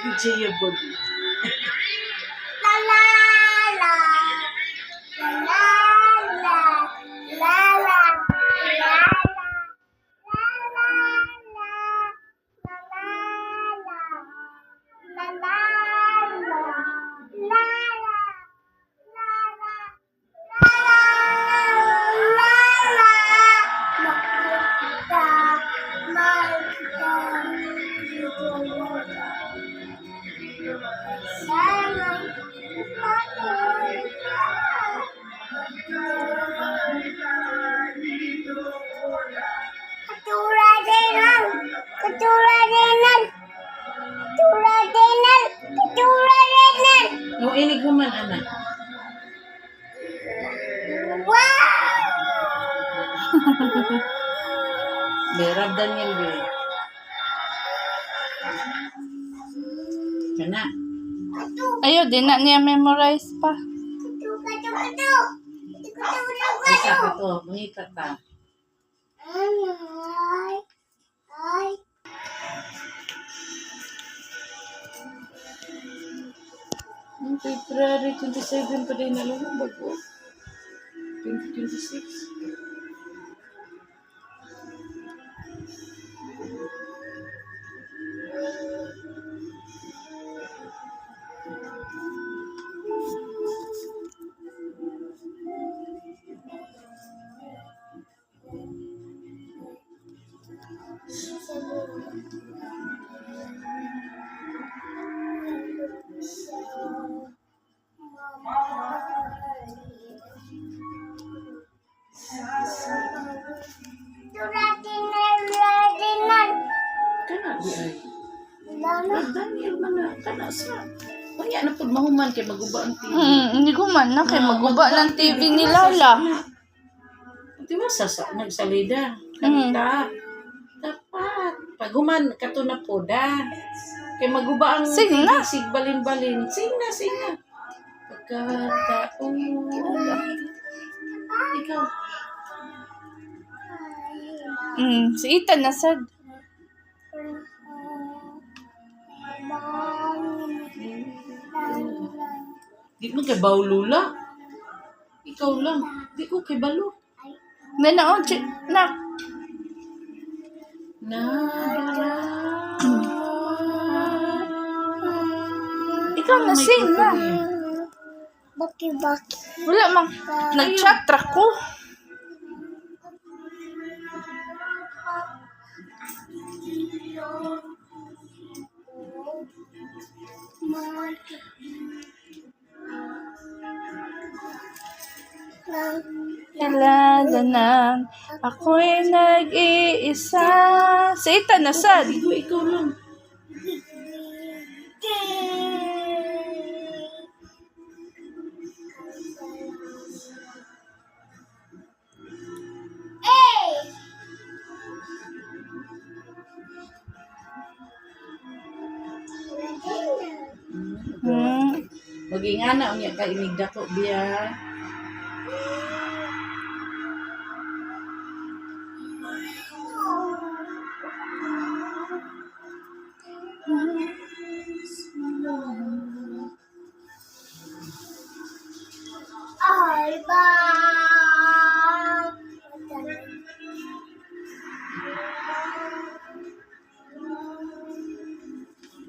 Enjoyable. La la la. La la la. La la. La la. La la la. Yung inig mo man, anak. Berab Daniel, be. Kana. Ayaw, di na niya memorize pa. Isa ka to. Mangita ka. February 27 pa din na lang ang bago. 2026. Kana di ay. Daniel man na. Kana sa. Kanya na pag mahuman kay maguba ang TV. Hindi ko man na kay maguba ng TV ni Lala. Di ba nagsalida? Kanta. Dapat. Pag human, kato na po da. Kay maguba ang Sing na. sig balin-balin. Sing na. Pagkataon. Ikaw. Si Ethan na sad. Di mo kay Baulula. Ikaw lang. Di ko kay Balo. Nanaon, nak. Ikaw na sing na. Baki. Wala mang nag-chat ra ko. Kailangan ako'y nag-iisa. Si Ethan na sad. Ikaw lang. Magingana unya ka inig dako biya.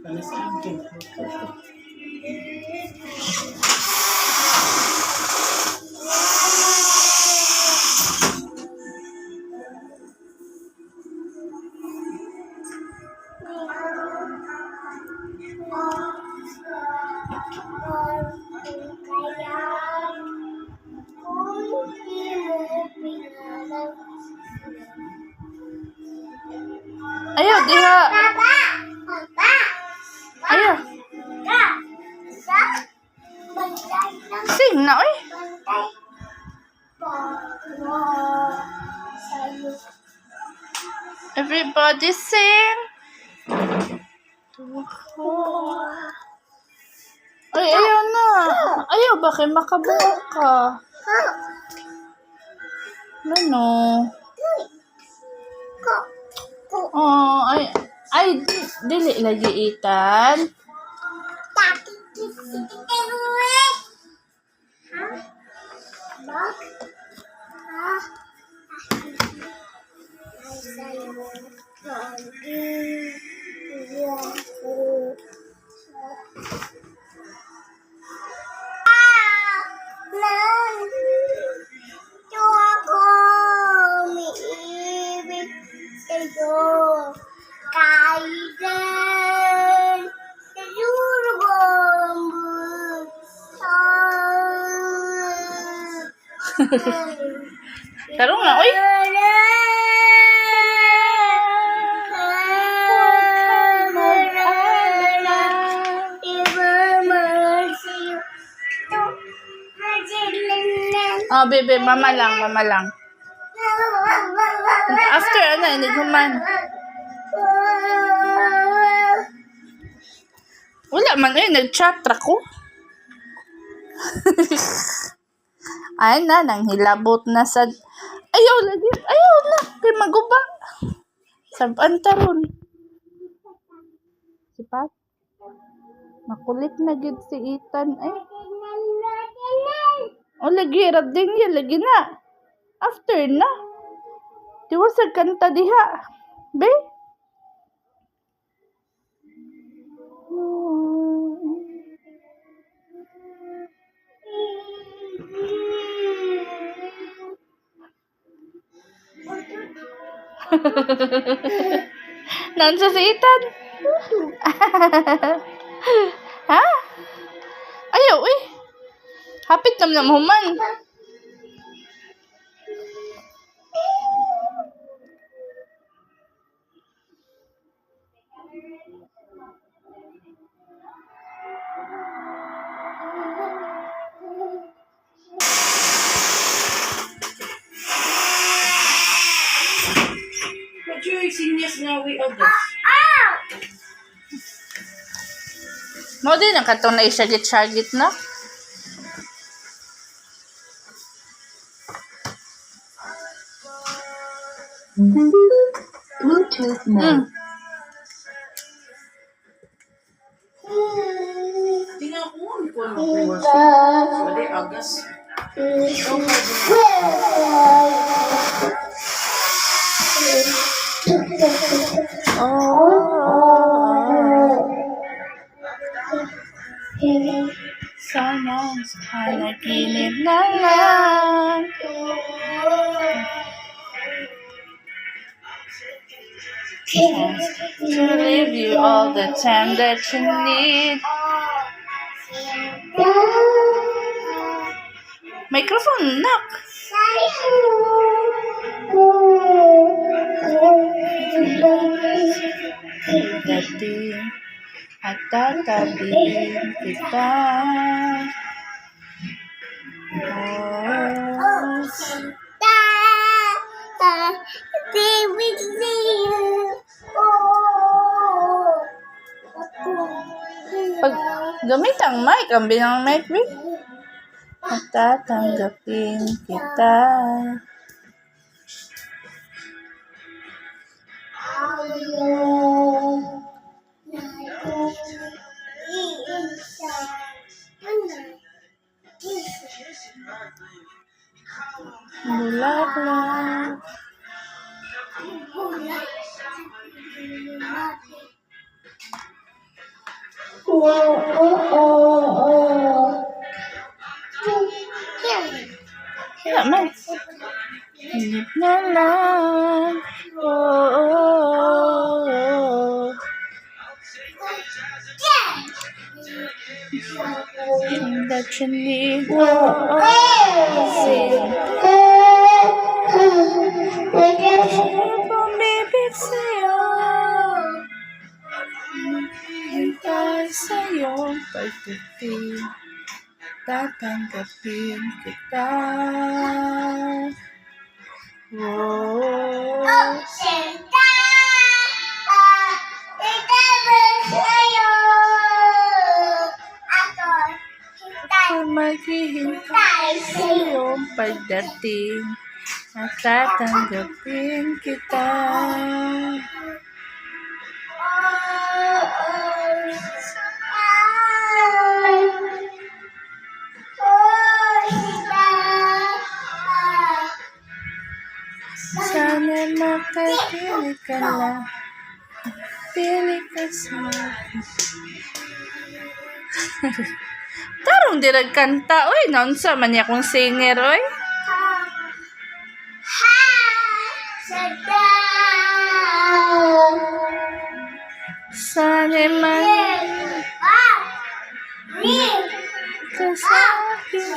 Para sa akin. Ayaw, diha. Ayaw. Sing na, oy. Everybody sing. Ay, ayaw na. Ayaw, bakit makabuo ka? Ano? Oh, ay, dili lagi Ethan. Kailan siguro Tarong na, uy. Oh, bebe, mama lang, mama lang. After, hindi human. Wala man, nag-chatra ko. Ay na, nang hilabot na sa... Ayaw lagi, ayaw na, kay maguba. Saban taron. Si Pat? Makulit na gid si Ethan. Ay. O, lagi, rading yan, lagi na. After na. Tiwasag kanta diha. Be? Nansa si Ethan? Ha? Ayaw, uy. Hapit nam human. What you seniors nga we August? Mo din ang katong na isagit-sagit na. Bluetooth mode. Tingnan ko ano Sorry, August. Sana hanaginip na lang. To give you all the time that you need. Microphone, knock. Dating at tatabihin kita. Oh. Pag gamit ang mic, ang binang mic, at tatanggapin kita. Bulaklak. Kaya man. Hilip na lang. Oh, oh, oh. That you need. Oh, Pumibig sa'yo. Hintay sa'yo pagdating. Tatanggapin kita. Oh. Maghihintay sa'yo pagdating at tatanggapin kita. ka lang. Pili ka sa akin. Tarong dirag kanta, oy. Naunsa man niya kung singer, oy. Sana man ka sa akin.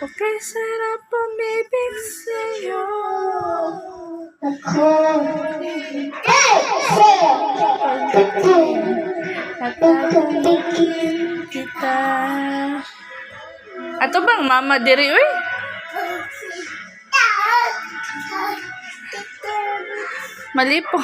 Okay, sarap pumibig sa'yo. Pagkakamigin kita. Ato bang mama diri, uy? Mali po.